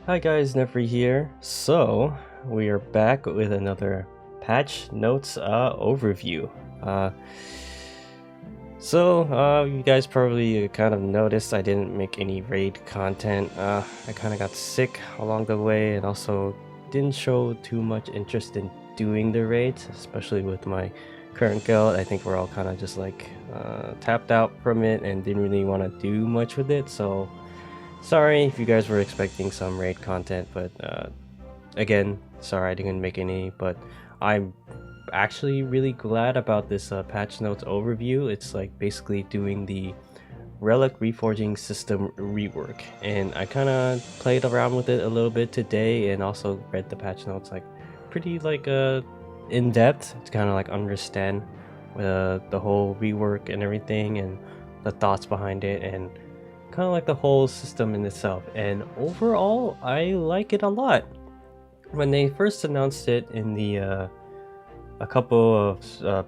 Hi guys, Nefri here. So we are back with another patch notes overview. Uh, you guys probably kind of noticed I didn't make any raid content. I kind of got sick along the way and also didn't show too much interest in doing the raids, especially with my current guild. I think we're all kind of just like tapped out from it and didn't really want to do much with it. So sorry if you guys were expecting some raid content, but again, sorry I didn't make any, but I'm actually really glad about this patch notes overview. It's like basically doing the Relic Reforging system rework, and I kind of played around with it a little bit today and also read the patch notes like pretty like in depth to kind of like understand the whole rework and everything and the thoughts behind it and kind of like the whole system in itself. And overall I like it a lot. When they first announced it in the a couple of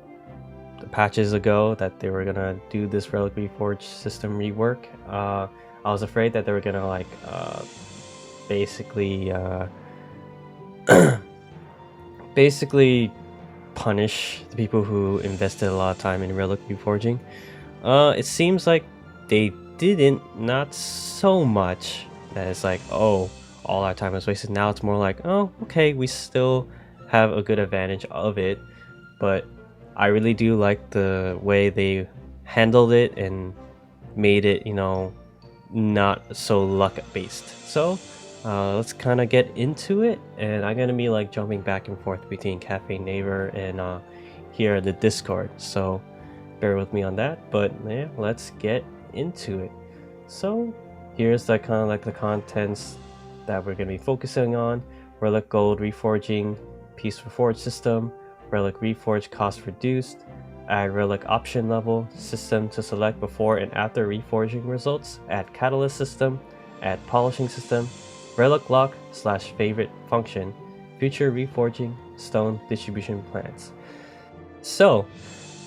patches ago that they were gonna do this Relic Reforge system rework, I was afraid that they were gonna like basically basically punish the people who invested a lot of time in Relic Reforging. It seems like they didn't, not so much that it's like, oh, all our time was wasted. Now it's more like, oh, okay, we still have a good advantage of it, but I really do like the way they handled it and made it, you know, not so luck based. So let's kind of get into it, and I'm gonna be like jumping back and forth between Cafe Neighbor and here at the Discord, so bear with me on that. But yeah, let's get into it. So here's the kind of like the contents that we're going to be focusing on: Relic Gold Reforging, Piece Reforge system, Relic Reforge cost reduced, add Relic option level, system to select before and after reforging results, add Catalyst system, add Polishing system, Relic lock / favorite function, future reforging, stone distribution plans. So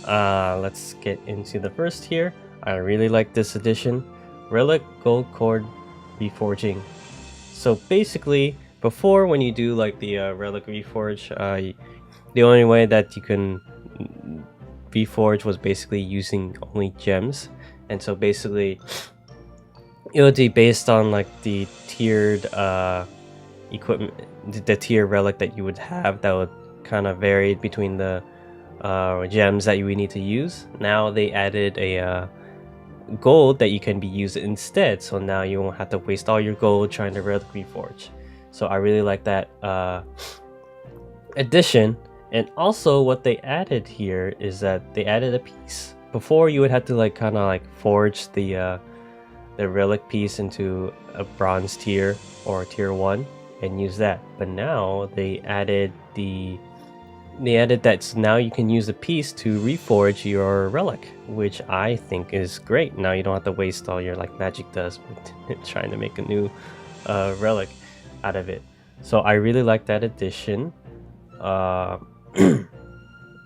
let's get into the first here. I really like this edition, Relic Gold Cord Reforging. So basically, before when you do like the Relic Reforge, the only way that you can reforge was basically using only gems, and so basically it would be based on like the tiered equipment, the tier relic that you would have that would kind of vary between the gems that you would need to use. Now they added a gold that you can be used instead, so now you won't have to waste all your gold trying to Relic Reforge. So I really like that addition. And also what they added here is that they added a piece. Before you would have to like kind of like forge the relic piece into a bronze tier or tier 1 and use that, but now they added that, so now you can use a piece to reforge your relic, which I think is great. Now you don't have to waste all your like magic dust trying to make a new relic out of it. So I really like that addition. And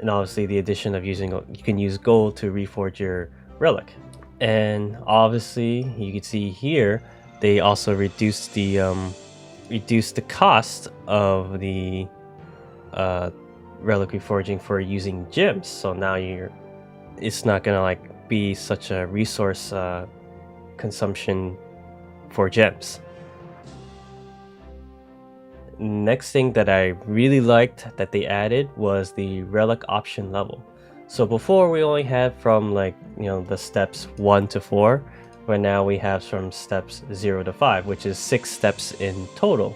obviously the addition of you can use gold to reforge your relic. And obviously you can see here they also reduced the cost of the Relic Reforging for using gems. So now it's not gonna like be such a resource consumption for gems. Next thing that I really liked that they added was the relic option level. So before we only had from like, you know, the steps 1 to 4, but now we have from steps 0 to 5, which is 6 steps in total.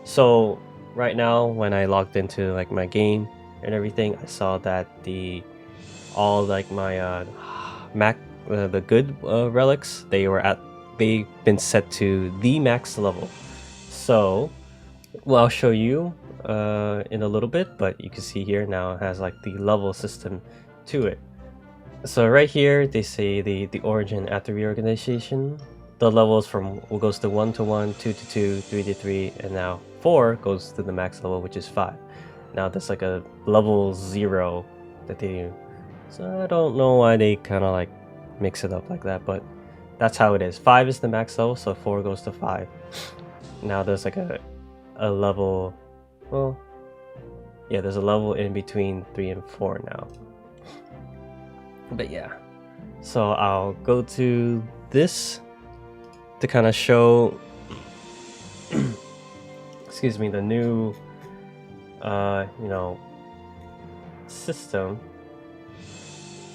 So right now when I logged into like my game and everything, I saw that all like my the good relics, they've been set to the max level. So well, I'll show you in a little bit, but you can see here now it has like the level system to it. So right here they say the origin after reorganization, the levels goes to 1 to 1, 2 to 2, 3 to 3, and now 4 goes to the max level, which is 5. Now that's like a level 0 that they do. So I don't know why they kind of like mix it up like that, but that's how it is. 5 is the max level, so 4 goes to 5. now there's like a level, well, yeah, there's a level in between 3 and 4 now. But yeah, so I'll go to this to kind of show excuse me, the new you know, system.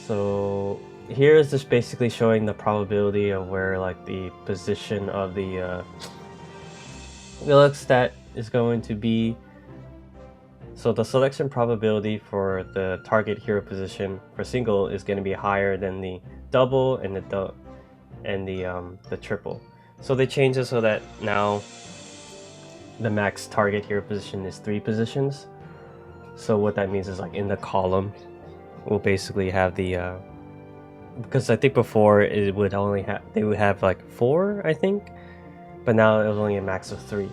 So here is just basically showing the probability of where like the position of the relic stat is going to be. So the selection probability for the target hero position for single is going to be higher than the double and the triple. So they changed it so that now the max target hero position is 3 positions. So what that means is like in the column, we'll basically have the because I think before it would only have, they would have like 4, I think, but now it was only a max of 3.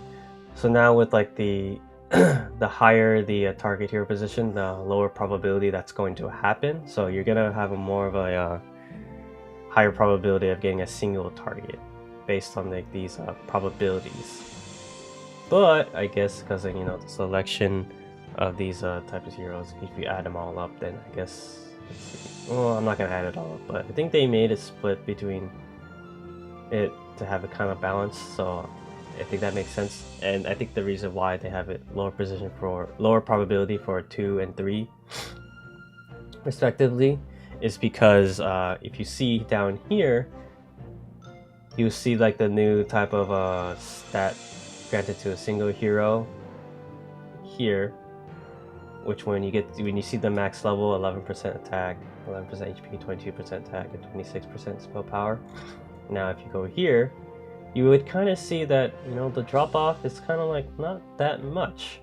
So now with like the the higher the target hero position, the lower probability that's going to happen. So you're gonna have a more of a higher probability of getting a single target based on like these probabilities. But I guess because you know the selection of these types of heroes, if you add them all up, then I guess, well, I'm not gonna add it all up, but I think they made a split between it to have a kind of balance, so I think that makes sense. And I think the reason why they have it lower position for lower probability for 2 and 3 respectively is because if you see down here, you see like the new type of stat granted to a single hero here, which when you see the max level, 11% attack, 11% HP, 22% attack, and 26% spell power. Now if you go here, you would kind of see that, you know, the drop off is kind of like not that much.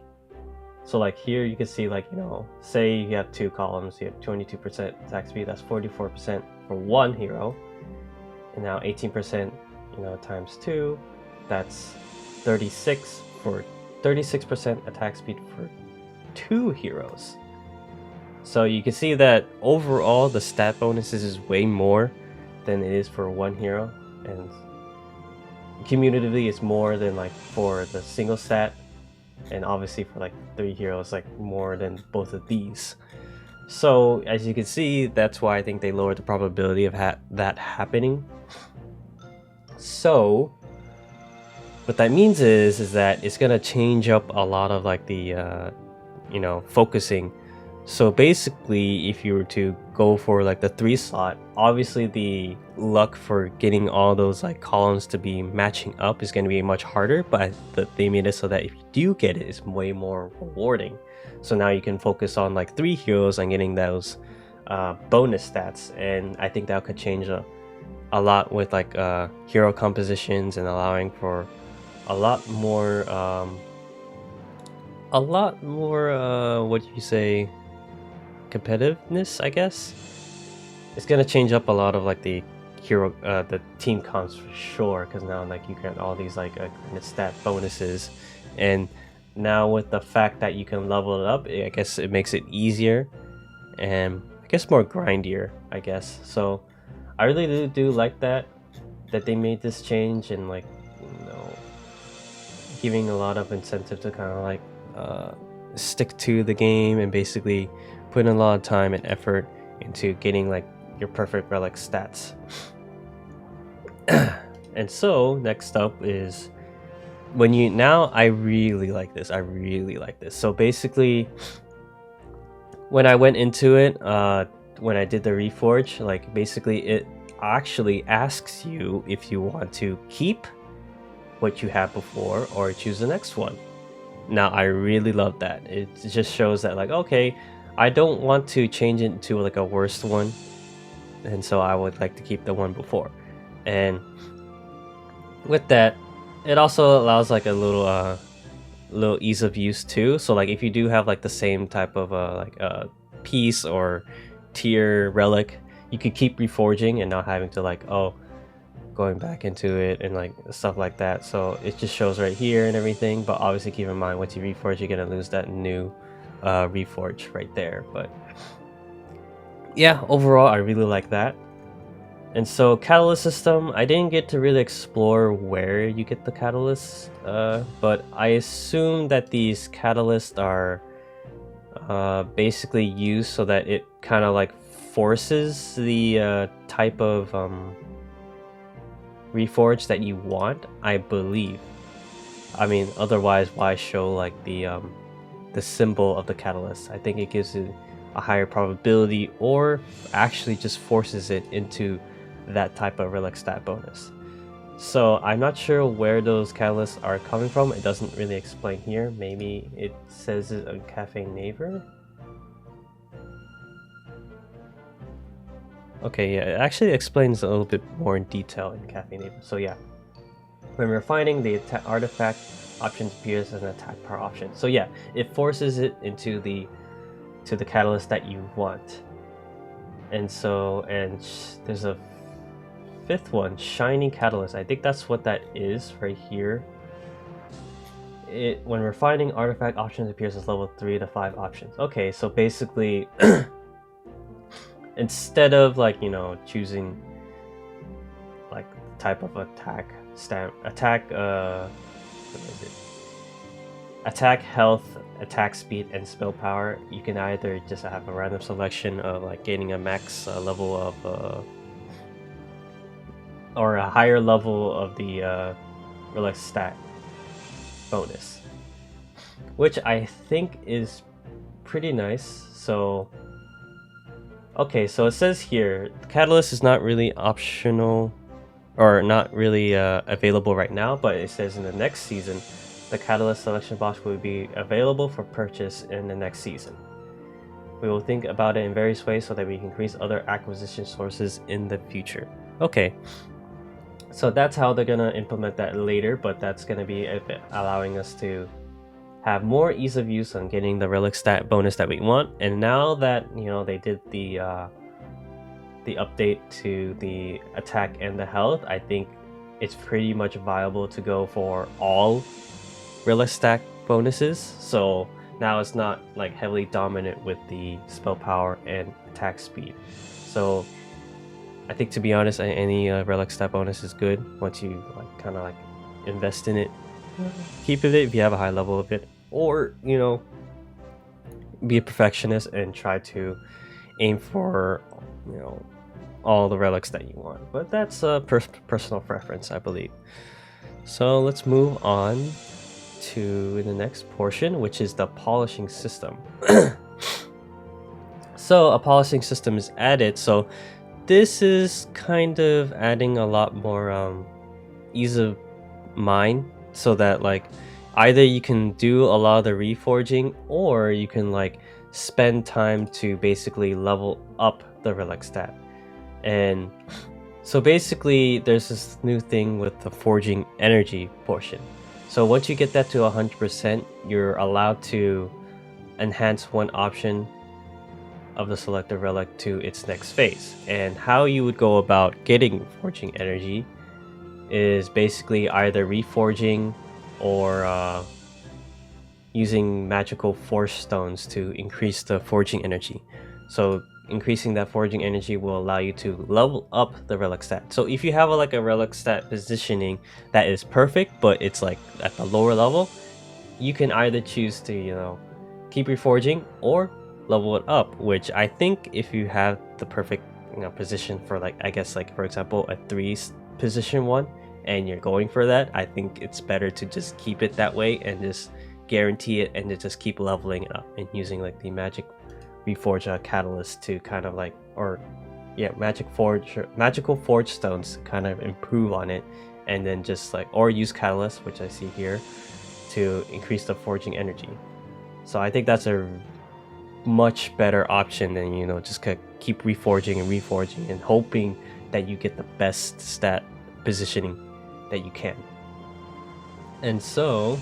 So like here you can see, like, you know, say you have 2 columns, you have 22% attack speed, that's 44% for one hero, and now 18%, you know, times 2, that's 36 for 36% attack speed for 2 heroes. So you can see that overall the stat bonuses is way more than it is for one hero, and cumulatively it's more than like for the single stat, and obviously for like 3 heroes, like more than both of these. So as you can see, that's why I think they lowered the probability of that happening. So what that means is that it's gonna change up a lot of like the you know, focusing. So basically, if you were to go for like the 3 slot, obviously the luck for getting all those like columns to be matching up is going to be much harder, but they made it so that if you do get it, it's way more rewarding. So now you can focus on like 3 heroes and getting those bonus stats, and I think that could change a lot with like hero compositions and allowing for a lot more what do you say, competitiveness, I guess. It's gonna change up a lot of like the hero the team comps for sure, because now like you get all these like stat bonuses, and now with the fact that you can level it up, I guess it makes it easier and I guess more grindier, I guess. So I really do like that they made this change, and like, you know, giving a lot of incentive to kind of like stick to the game and basically put in a lot of time and effort into getting like your perfect relic stats. And so next up is when you, now I really like this. So basically when I went into it, when I did the reforge, like basically it actually asks you if you want to keep what you had before or choose the next one. Now I really love that. It just shows that like, okay, I don't want to change it to like a worst one, and so I would like to keep the one before. And with that, it also allows like a little ease of use too. So like if you do have like the same type of like piece or tier relic, you could keep reforging and not having to like, oh, going back into it and like stuff like that. So it just shows right here and everything, but obviously keep in mind once you reforge, you're gonna lose that new reforge right there. But yeah, overall I really like that. And so catalyst system, I didn't get to really explore where you get the catalysts, but I assume that these catalysts are basically used so that it kind of like forces the type of reforge that you want, I believe. I mean, otherwise, why show like the symbol of the catalyst? I think it gives it a higher probability, or actually just forces it into that type of relic stat bonus. So I'm not sure where those catalysts are coming from. It doesn't really explain here. Maybe it says it on Cafe Neighbor. Okay, yeah, it actually explains a little bit more in detail in Cafe Neighbor. So yeah, when refining, the artifact option appears as an attack power option. So yeah, it forces it into the catalyst that you want. And so, there's a fifth one, Shiny Catalyst. I think that's what that is right here. When refining, artifact options appears as level 3 to 5 options. Okay, so basically instead of like, you know, choosing like type of attack, attack, health, attack speed, and spell power, you can either just have a random selection of like gaining a max level of or a higher level of the relic stat bonus, which I think is pretty nice. So okay, so it says here the catalyst is not really optional or not really available right now, but it says in the next season the catalyst selection box will be available for purchase in the next season. We will think about it in various ways so that we can increase other acquisition sources in the future. Okay, so that's how they're gonna implement that later, but that's gonna be allowing us to have more ease of use on getting the relic stat bonus that we want. And now that, you know, they did the update to the attack and the health, I think it's pretty much viable to go for all relic stat bonuses. So now it's not like heavily dominant with the spell power and attack speed. So I think, to be honest, any relic stat bonus is good once you like kind of like invest in it. Keep it if you have a high level of it, or, you know, be a perfectionist and try to aim for, you know, all the relics that you want. But that's a personal preference, I believe. So let's move on to the next portion, which is the polishing system. So a polishing system is added. So this is kind of adding a lot more ease of mind, so that like either you can do a lot of the reforging, or you can like spend time to basically level up the relic stat. And so basically there's this new thing with the forging energy portion. So once you get that to 100%, you're allowed to enhance one option of the selected relic to its next phase. And how you would go about getting forging energy is basically either reforging or using magical force stones to increase the forging energy. So increasing that forging energy will allow you to level up the relic stat. So if you have like a relic stat positioning that is perfect, but it's like at the lower level, you can either choose to, you know, keep reforging or level it up, which I think if you have the perfect, you know, position for, like, I guess like for example a 3 position one and you're going for that, I think it's better to just keep it that way and just guarantee it and to just keep leveling it up and using like the magic reforge catalyst to kind of like, or yeah, magical forge stones to kind of improve on it, and then just like, or use catalyst, which I see here, to increase the forging energy. So I think that's a much better option than, you know, just keep reforging and hoping that you get the best stat positioning that you can. And so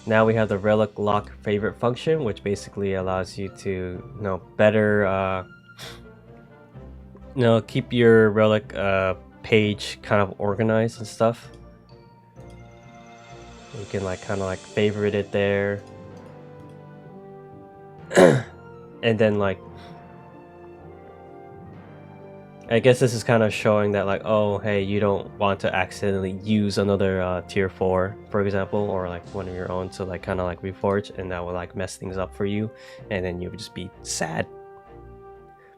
now we have the relic lock favorite function, which basically allows you to, you know, better you know, keep your relic page kind of organized and stuff. You can like kind of like favorite it there. And then like I guess this is kind of showing that like, oh hey, you don't want to accidentally use another tier 4, for example, or like one of your own to like kind of like reforge, and that will like mess things up for you, and then you would just be sad.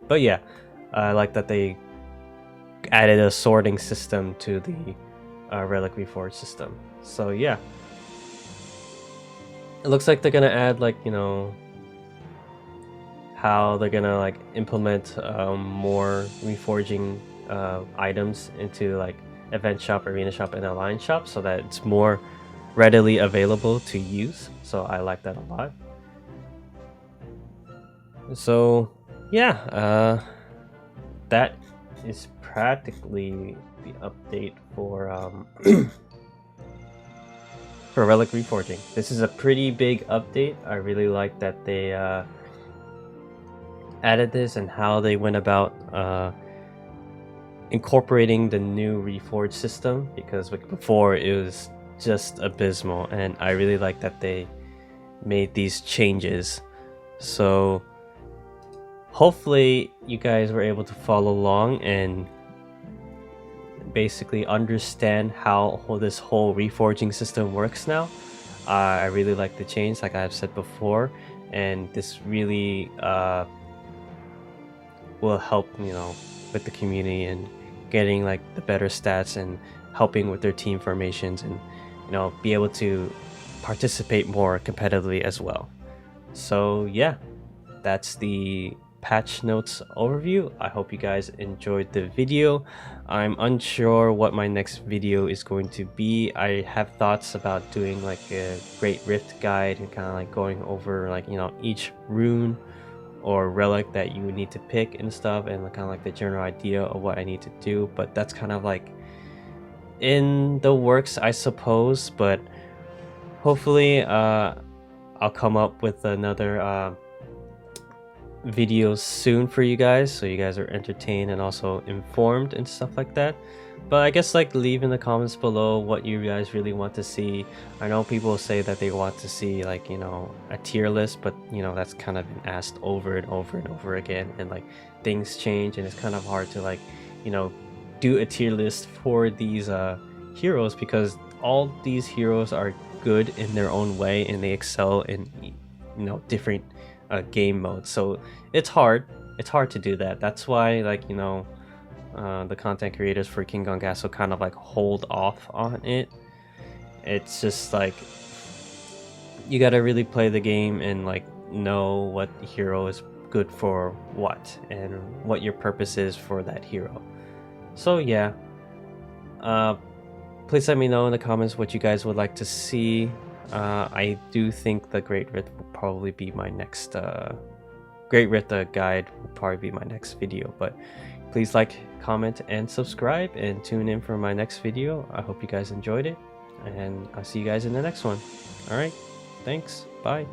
But yeah, I like that they added a sorting system to the Relic Reforge system. So yeah, it looks like they're gonna add like, you know, how they're gonna like implement more reforging items into like event shop, arena shop, and alliance shop, so that it's more readily available to use. So I like that a lot. So yeah, that is practically the update for for Relic Reforging. This is a pretty big update. I really like that they added this and how they went about incorporating the new Reforge system, because like before it was just abysmal, and I really like that they made these changes. So hopefully you guys were able to follow along and basically understand how this whole reforging system works now. I really like the change, like I've said before, and this really will help, you know, with the community and getting like the better stats and helping with their team formations, and you know, be able to participate more competitively as well. So yeah, that's the patch notes overview. I hope you guys enjoyed the video. I'm unsure what my next video is going to be. I have thoughts about doing like a Great Rift guide and kind of like going over like, you know, each rune or relic that you need to pick and stuff, and kind of like the general idea of what I need to do. But that's kind of like in the works, I suppose. But hopefully I'll come up with another videos soon for you guys, so you guys are entertained and also informed and stuff like that. But I guess like leave in the comments below what you guys really want to see. I know people say that they want to see like, you know, a tier list, but you know, that's kind of been asked over and over and over again, and like things change, and it's kind of hard to like, you know, do a tier list for these heroes, because all these heroes are good in their own way and they excel in, you know, different game modes. So it's hard to do that. That's why, like, you know, the content creators for King Kong Castle kind of like hold off on it. It's just like you gotta really play the game and like know what hero is good for what and what your purpose is for that hero. So yeah, please let me know in the comments what you guys would like to see. I do think the Great Rift will probably be my next Great Rift guide will probably be my next video. But please like, comment, and subscribe, and tune in for my next video. I hope you guys enjoyed it, and I'll see you guys in the next one. All right, thanks, bye.